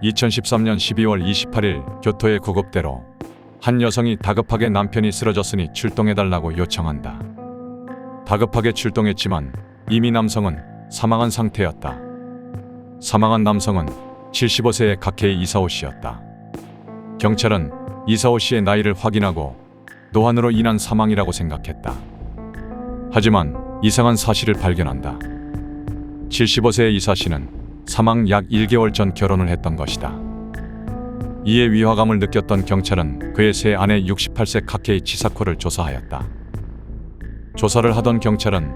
2013년 12월 28일 교토의 구급대로 한 여성이 다급하게 남편이 쓰러졌으니 출동해달라고 요청한다. 다급하게 출동했지만 이미 남성은 사망한 상태였다. 사망한 남성은 75세의 가케이 이사오 씨였다. 경찰은 이사오 씨의 나이를 확인하고 노환으로 인한 사망이라고 생각했다. 하지만 이상한 사실을 발견한다. 75세의 이사 씨는 사망 약 1개월 전 결혼을 했던 것이다. 이에 위화감을 느꼈던 경찰은 그의 새 아내 68세 가케이 치사코를 조사하였다. 조사를 하던 경찰은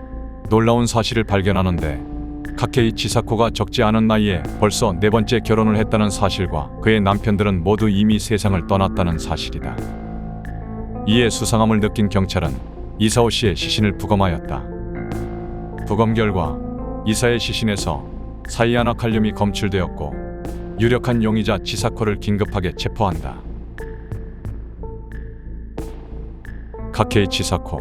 놀라운 사실을 발견하는데 가케이 치사코가 적지 않은 나이에 벌써 4번째 결혼을 했다는 사실과 그의 남편들은 모두 이미 세상을 떠났다는 사실이다. 이에 수상함을 느낀 경찰은 이사오 씨의 시신을 부검하였다. 부검 결과 이사의 시신에서 사이아나칼륨이 검출되었고 유력한 용의자 치사코를 긴급하게 체포한다. 가케이 치사코.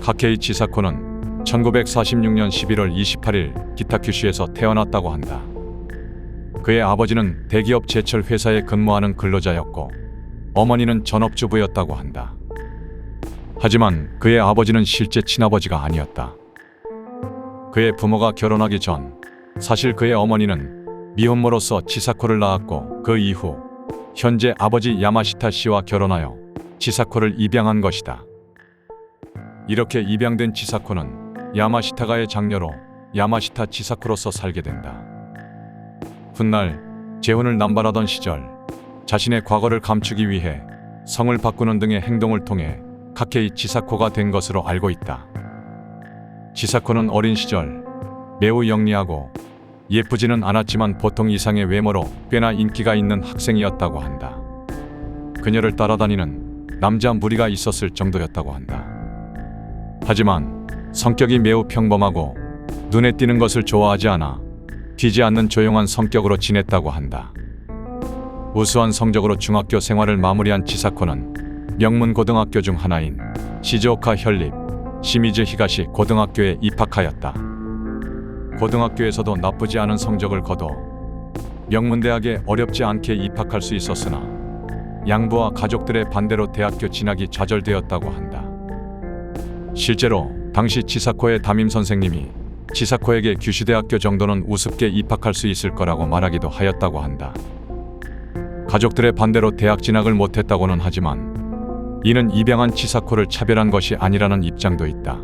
가케이 치사코는 1946년 11월 28일 기타큐슈에서 태어났다고 한다. 그의 아버지는 대기업 제철 회사에 근무하는 근로자였고 어머니는 전업주부였다고 한다. 하지만 그의 아버지는 실제 친아버지가 아니었다. 그의 부모가 결혼하기 전 사실 그의 어머니는 미혼모로서 치사코를 낳았고 그 이후 현재 아버지 야마시타 씨와 결혼하여 치사코를 입양한 것이다. 이렇게 입양된 치사코는 야마시타가의 장녀로 야마시타 치사코로서 살게 된다. 훗날 재혼을 남발하던 시절 자신의 과거를 감추기 위해 성을 바꾸는 등의 행동을 통해 가케이 치사코가 된 것으로 알고 있다. 치사코는 어린 시절 매우 영리하고 예쁘지는 않았지만 보통 이상의 외모로 꽤나 인기가 있는 학생이었다고 한다. 그녀를 따라다니는 남자 무리가 있었을 정도였다고 한다. 하지만 성격이 매우 평범하고 눈에 띄는 것을 좋아하지 않아 튀지 않는 조용한 성격으로 지냈다고 한다. 우수한 성적으로 중학교 생활을 마무리한 치사코는 명문 고등학교 중 하나인 시즈오카 현립 시미즈 히가시 고등학교에 입학하였다. 고등학교에서도 나쁘지 않은 성적을 거둬 명문대학에 어렵지 않게 입학할 수 있었으나 양부와 가족들의 반대로 대학교 진학이 좌절되었다고 한다. 실제로 당시 치사코의 담임 선생님이 치사코에게 규슈대학교 정도는 우습게 입학할 수 있을 거라고 말하기도 하였다고 한다. 가족들의 반대로 대학 진학을 못했다고는 하지만 이는 입양한 치사코를 차별한 것이 아니라는 입장도 있다.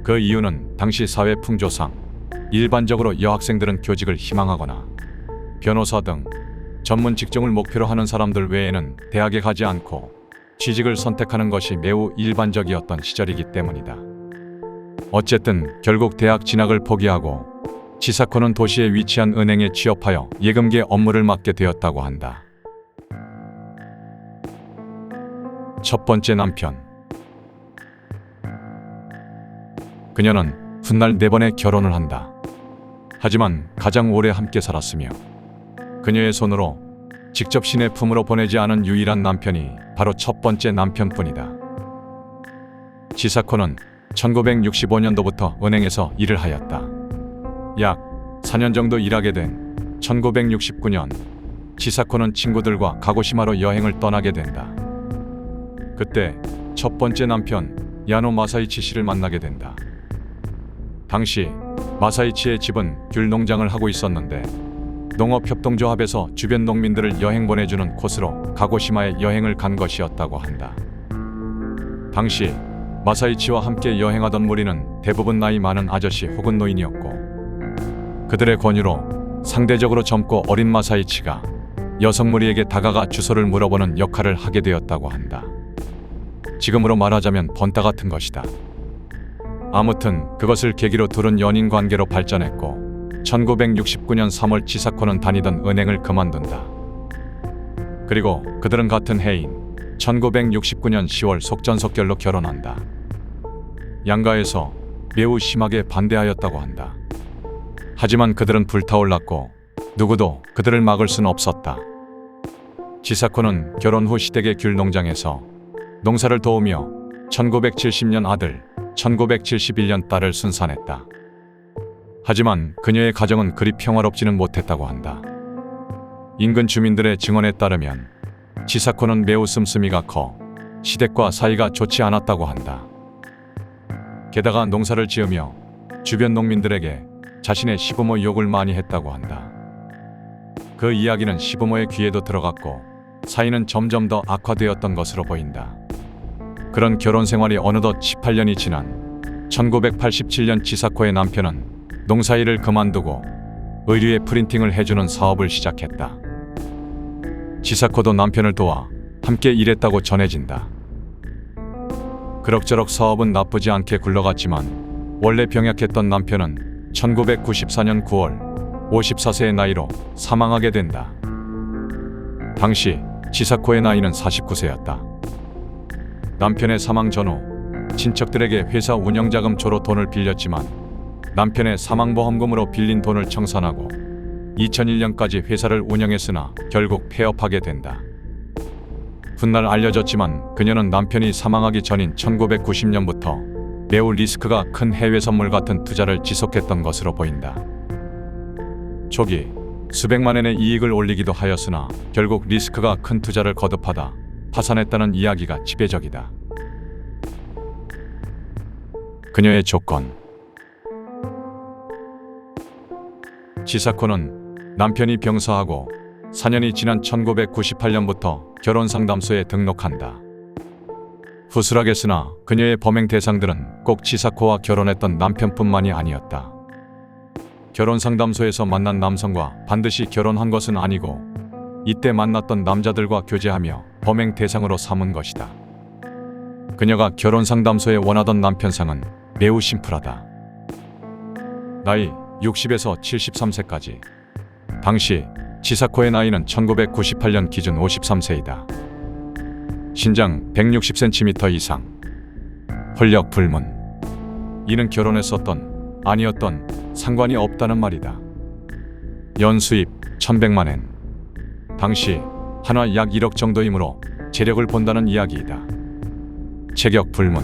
그 이유는 당시 사회 풍조상 일반적으로 여학생들은 교직을 희망하거나 변호사 등 전문 직종을 목표로 하는 사람들 외에는 대학에 가지 않고 취직을 선택하는 것이 매우 일반적이었던 시절이기 때문이다. 어쨌든 결국 대학 진학을 포기하고 치사코는 도시에 위치한 은행에 취업하여 예금계 업무를 맡게 되었다고 한다. 첫 번째 남편. 그녀는 훗날 4번의 결혼을 한다. 하지만 가장 오래 함께 살았으며 그녀의 손으로 직접 신의 품으로 보내지 않은 유일한 남편이 바로 첫 번째 남편뿐이다. 치사코는 1965년도부터 은행에서 일을 하였다. 약 4년 정도 일하게 된 1969년 치사코는 친구들과 가고시마로 여행을 떠나게 된다. 그때 첫 번째 남편 야노 마사이치 씨를 만나게 된다. 당시 마사이치의 집은 귤 농장을 하고 있었는데 농업협동조합에서 주변 농민들을 여행 보내주는 곳으로 가고시마에 여행을 간 것이었다고 한다. 당시 마사이치와 함께 여행하던 무리는 대부분 나이 많은 아저씨 혹은 노인이었고 그들의 권유로 상대적으로 젊고 어린 마사이치가 여성 무리에게 다가가 주소를 물어보는 역할을 하게 되었다고 한다. 지금으로 말하자면 번따 같은 것이다. 아무튼 그것을 계기로 둘은 연인 관계로 발전했고 1969년 3월 치사코는 다니던 은행을 그만둔다. 그리고 그들은 같은 해인 1969년 10월 속전속결로 결혼한다. 양가에서 매우 심하게 반대하였다고 한다. 하지만 그들은 불타올랐고 누구도 그들을 막을 수는 없었다. 치사코는 결혼 후 시댁의 귤 농장에서 농사를 도우며 1970년 아들, 1971년 딸을 순산했다. 하지만 그녀의 가정은 그리 평화롭지는 못했다고 한다. 인근 주민들의 증언에 따르면 치사코는 매우 씀씀이가 커 시댁과 사이가 좋지 않았다고 한다. 게다가 농사를 지으며 주변 농민들에게 자신의 시부모 욕을 많이 했다고 한다. 그 이야기는 시부모의 귀에도 들어갔고 사이는 점점 더 악화되었던 것으로 보인다. 그런 결혼 생활이 어느덧 18년이 지난 1987년 치사코의 남편은 농사일을 그만두고 의류의 프린팅을 해주는 사업을 시작했다. 치사코도 남편을 도와 함께 일했다고 전해진다. 그럭저럭 사업은 나쁘지 않게 굴러갔지만 원래 병약했던 남편은 1994년 9월 54세의 나이로 사망하게 된다. 당시 치사코의 나이는 49세였다. 남편의 사망 전후 친척들에게 회사 운영자금조로 돈을 빌렸지만 남편의 사망보험금으로 빌린 돈을 청산하고 2001년까지 회사를 운영했으나 결국 폐업하게 된다. 훗날 알려졌지만 그녀는 남편이 사망하기 전인 1990년부터 매우 리스크가 큰 해외 선물 같은 투자를 지속했던 것으로 보인다. 초기 수백만 엔의 이익을 올리기도 하였으나 결국 리스크가 큰 투자를 거듭하다 파산했다는 이야기가 지배적이다. 그녀의 조건. 치사코는 남편이 병사하고 4년이 지난 1998년부터 결혼상담소에 등록한다. 후술하겠으나 그녀의 범행 대상들은 꼭 치사코와 결혼했던 남편뿐만이 아니었다. 결혼상담소에서 만난 남성과 반드시 결혼한 것은 아니고 이때 만났던 남자들과 교제하며 범행 대상으로 삼은 것이다. 그녀가 결혼상담소에 원하던 남편상은 매우 심플하다. 나이 60에서 73세까지. 당시 치사코의 나이는 1998년 기준 53세이다. 신장 160cm 이상. 혈력 불문. 이는 결혼했었던 아니었던 상관이 없다는 말이다. 연수입 1100만 엔. 당시 한화 약 1억 정도이므로 재력을 본다는 이야기이다. 체격 불문.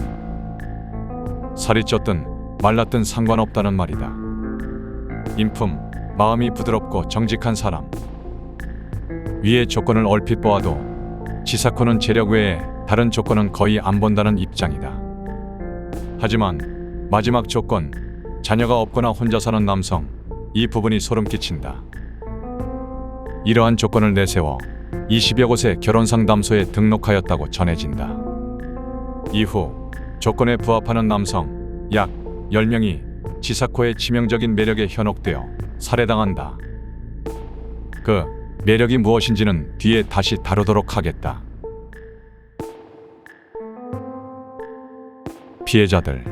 살이 쪘든 말랐든 상관없다는 말이다. 인품, 마음이 부드럽고 정직한 사람. 위의 조건을 얼핏 보아도 치사코는 재력 외에 다른 조건은 거의 안 본다는 입장이다. 하지만 마지막 조건, 자녀가 없거나 혼자 사는 남성, 이 부분이 소름 끼친다. 이러한 조건을 내세워 20여 곳의 결혼상담소에 등록하였다고 전해진다. 이후 조건에 부합하는 남성 약 10명이 치사코의 치명적인 매력에 현혹되어 살해당한다. 그 매력이 무엇인지는 뒤에 다시 다루도록 하겠다. 피해자들.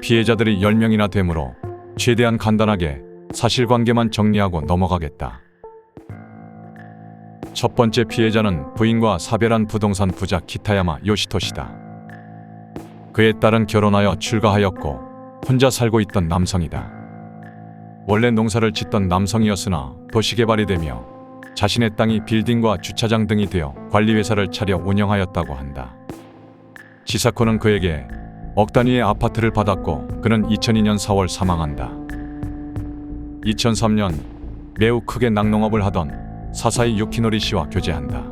피해자들이 10명이나 되므로 최대한 간단하게 사실관계만 정리하고 넘어가겠다. 첫 번째 피해자는 부인과 사별한 부동산 부자 키타야마 요시토시다. 그에 따른 결혼하여 출가하였고 혼자 살고 있던 남성이다. 원래 농사를 짓던 남성이었으나 도시개발이 되며 자신의 땅이 빌딩과 주차장 등이 되어 관리회사를 차려 운영하였다고 한다. 치사코는 그에게 억 단위의 아파트를 받았고 그는 2002년 4월 사망한다. 2003년 매우 크게 낙농업을 하던 사사이 유키노리 씨와 교제한다.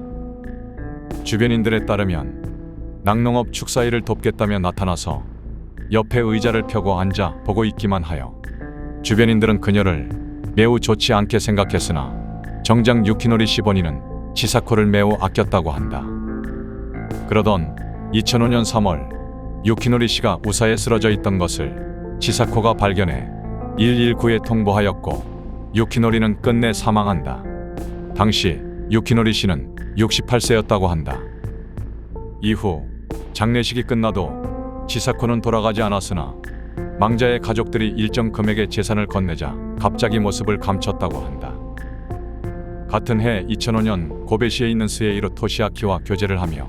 주변인들에 따르면 낙농업 축사일을 돕겠다며 나타나서 옆에 의자를 펴고 앉아 보고 있기만 하여 주변인들은 그녀를 매우 좋지 않게 생각했으나 정작 유키노리 씨 본인은 치사코를 매우 아꼈다고 한다. 그러던 2005년 3월 유키노리 씨가 우사에 쓰러져 있던 것을 치사코가 발견해 119에 통보하였고 유키노리는 끝내 사망한다. 당시 유키노리 씨는 68세였다고 한다. 이후 장례식이 끝나도 치사코는 돌아가지 않았으나 망자의 가족들이 일정 금액의 재산을 건네자 갑자기 모습을 감췄다고 한다. 같은 해 2005년 고베시에 있는 스에이로 토시아키와 교제를 하며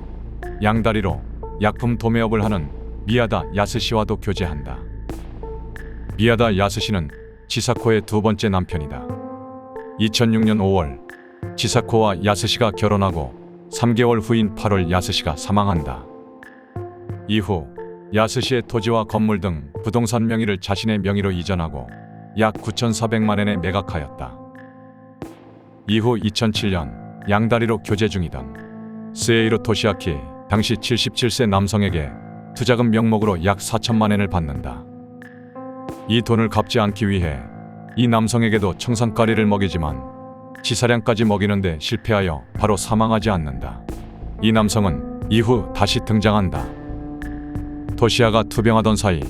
양다리로 약품 도매업을 하는 미야다 야스시와도 교제한다. 미야다 야스시는 치사코의 두 번째 남편이다. 2006년 5월 치사코와 야스시가 결혼하고 3개월 후인 8월 야스시가 사망한다. 이후 야스시의 토지와 건물 등 부동산 명의를 자신의 명의로 이전하고 약 9,400만 엔에 매각하였다. 이후 2007년 양다리로 교제 중이던 스에이로 토시아키 당시 77세 남성에게 투자금 명목으로 약 4천만 엔을 받는다. 이 돈을 갚지 않기 위해 이 남성에게도 청산가리를 먹이지만 지사량까지 먹이는데 실패하여 바로 사망하지 않는다. 이 남성은 이후 다시 등장한다. 토시아가 투병하던 사이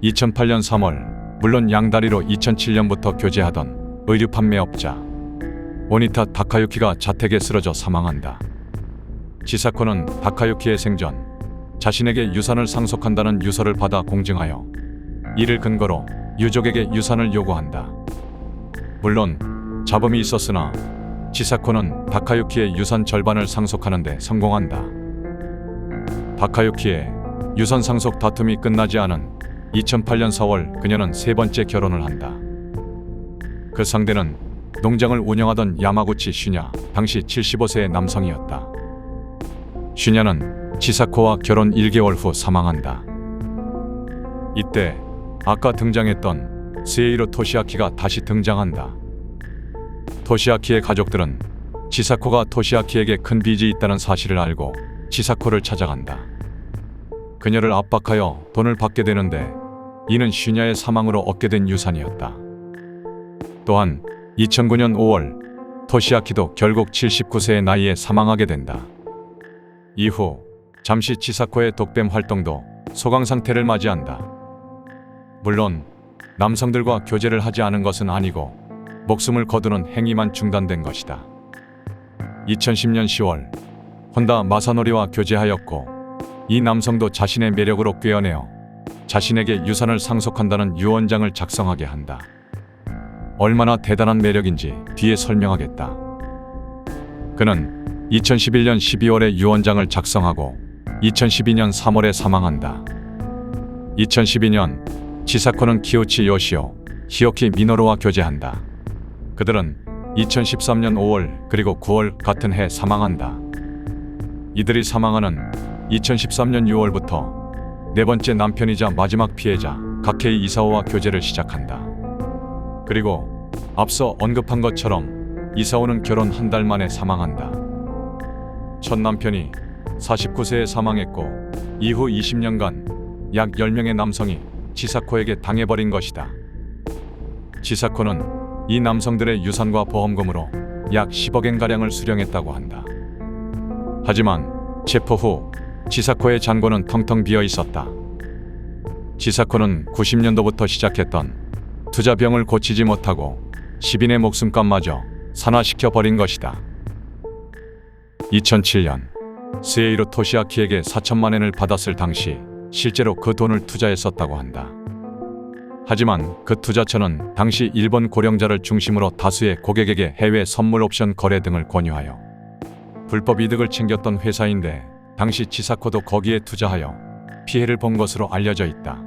2008년 3월 물론 양다리로 2007년부터 교제하던 의류 판매업자 오니타 다카유키가 자택에 쓰러져 사망한다. 지사코는 다카유키의 생전 자신에게 유산을 상속한다는 유서를 받아 공증하여 이를 근거로 유족에게 유산을 요구한다. 물론 잡음이 있었으나 지사코는 다카유키의 유산 절반을 상속하는 데 성공한다. 다카유키의 유산 상속 다툼이 끝나지 않은 2008년 4월 그녀는 세 번째 결혼을 한다. 그 상대는 농장을 운영하던 야마구치 슈냐 당시 75세의 남성이었다. 슈냐는 지사코와 결혼 1개월 후 사망한다. 이때 아까 등장했던 스에이로 토시아키가 다시 등장한다. 토시아키의 가족들은 지사코가 토시아키에게 큰 빚이 있다는 사실을 알고 지사코를 찾아간다. 그녀를 압박하여 돈을 받게 되는데 이는 슈냐의 사망으로 얻게 된 유산이었다. 또한 2009년 5월 토시아키도 결국 79세의 나이에 사망하게 된다. 이후 잠시 지사코의 독뱀 활동도 소강 상태를 맞이한다. 물론 남성들과 교제를 하지 않은 것은 아니고 목숨을 거두는 행위만 중단된 것이다. 2010년 10월 혼다 마사노리와 교제하였고 이 남성도 자신의 매력으로 꿰어내어 자신에게 유산을 상속한다는 유언장을 작성하게 한다. 얼마나 대단한 매력인지 뒤에 설명하겠다. 그는 2011년 12월에 유언장을 작성하고 2012년 3월에 사망한다. 2012년 지사코는 키우치 요시오, 히오키 미노루와 교제한다. 그들은 2013년 5월 그리고 9월 같은 해 사망한다. 이들이 사망하는 2013년 6월부터 네 번째 남편이자 마지막 피해자 가케이 이사오와 교제를 시작한다. 그리고 앞서 언급한 것처럼 이사오는 결혼 한 달 만에 사망한다. 첫 남편이 49세에 사망했고 이후 20년간 약 10명의 남성이 지사코에게 당해버린 것이다. 지사코는 이 남성들의 유산과 보험금으로 약 10억 엔가량을 수령했다고 한다. 하지만 체포 후 지사코의 잔고는 텅텅 비어 있었다. 지사코는 90년도부터 시작했던 투자병을 고치지 못하고 시빈의 목숨값마저 산화시켜 버린 것이다. 2007년 스에이로 토시아키에게 4천만 엔을 받았을 당시 실제로 그 돈을 투자했었다고 한다. 하지만 그 투자처는 당시 일본 고령자를 중심으로 다수의 고객에게 해외 선물 옵션 거래 등을 권유하여 불법 이득을 챙겼던 회사인데 당시 지사코도 거기에 투자하여 피해를 본 것으로 알려져 있다.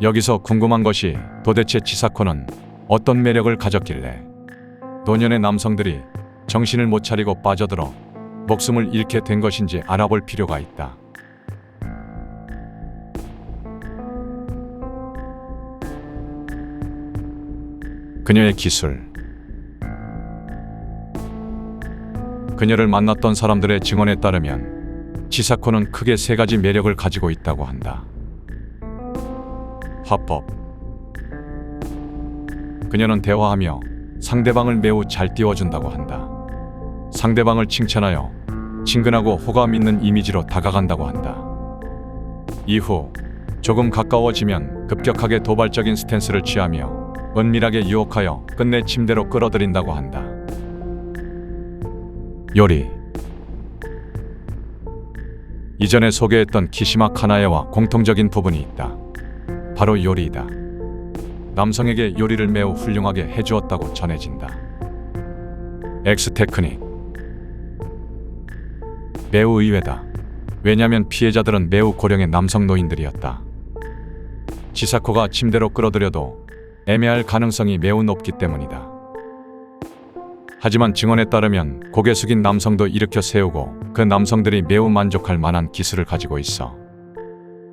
여기서 궁금한 것이 도대체 지사코는 어떤 매력을 가졌길래 노년의 남성들이 정신을 못 차리고 빠져들어 목숨을 잃게 된 것인지 알아볼 필요가 있다. 그녀의 기술. 그녀를 만났던 사람들의 증언에 따르면 지사코는 크게 세 가지 매력을 가지고 있다고 한다. 화법. 그녀는 대화하며 상대방을 매우 잘 띄워준다고 한다. 상대방을 칭찬하여 친근하고 호감 있는 이미지로 다가간다고 한다. 이후 조금 가까워지면 급격하게 도발적인 스탠스를 취하며 은밀하게 유혹하여 끝내 침대로 끌어들인다고 한다. 요리. 이전에 소개했던 키시마 카나에와 공통적인 부분이 있다. 바로 요리이다. 남성에게 요리를 매우 훌륭하게 해주었다고 전해진다. X 테크닉. 매우 의외다. 왜냐면 피해자들은 매우 고령의 남성 노인들이었다. 지사코가 침대로 끌어들여도 애매할 가능성이 매우 높기 때문이다. 하지만 증언에 따르면 고개 숙인 남성도 일으켜 세우고 그 남성들이 매우 만족할 만한 기술을 가지고 있어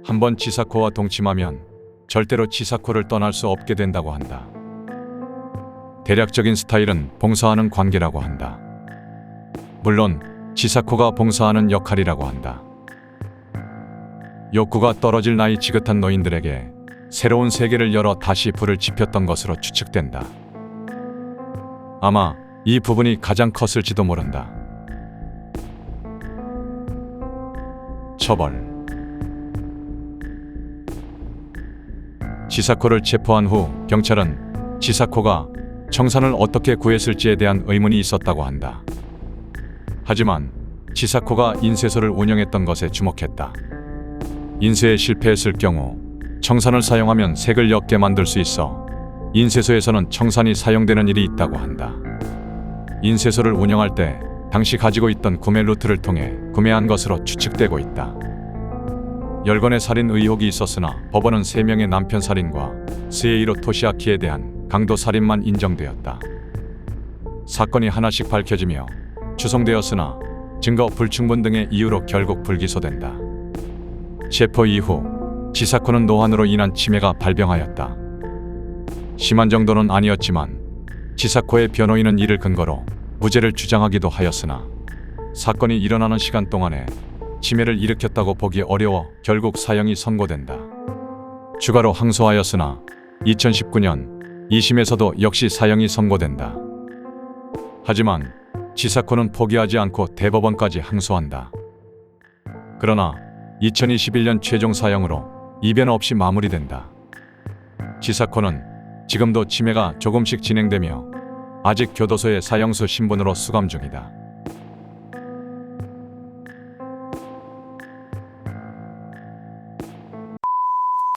한번 치사코와 동침하면 절대로 치사코를 떠날 수 없게 된다고 한다. 대략적인 스타일은 봉사하는 관계라고 한다. 물론 치사코가 봉사하는 역할이라고 한다. 욕구가 떨어질 나이 지긋한 노인들에게 새로운 세계를 열어 다시 불을 지폈던 것으로 추측된다. 아마 이 부분이 가장 컸을지도 모른다. 처벌. 치사코를 체포한 후 경찰은 치사코가 청산을 어떻게 구했을지에 대한 의문이 있었다고 한다. 하지만 치사코가 인쇄소를 운영했던 것에 주목했다. 인쇄에 실패했을 경우 청산을 사용하면 색을 옅게 만들 수 있어 인쇄소에서는 청산이 사용되는 일이 있다고 한다. 인쇄소를 운영할 때 당시 가지고 있던 구매 루트를 통해 구매한 것으로 추측되고 있다. 10건의 살인 의혹이 있었으나 법원은 3명의 남편 살인과 스에이로 토시아키에 대한 강도 살인만 인정되었다. 사건이 하나씩 밝혀지며 추송되었으나 증거 불충분 등의 이유로 결국 불기소된다. 체포 이후 치사코는 노환으로 인한 치매가 발병하였다. 심한 정도는 아니었지만 치사코의 변호인은 이를 근거로 무죄를 주장하기도 하였으나 사건이 일어나는 시간 동안에 치매를 일으켰다고 보기 어려워 결국 사형이 선고된다. 추가로 항소하였으나 2019년 2심에서도 역시 사형이 선고된다. 하지만 치사코는 포기하지 않고 대법원까지 항소한다. 그러나 2021년 최종 사형으로 이변 없이 마무리된다. 치사코는 지금도 치매가 조금씩 진행되며 아직 교도소의 사형수 신분으로 수감 중이다.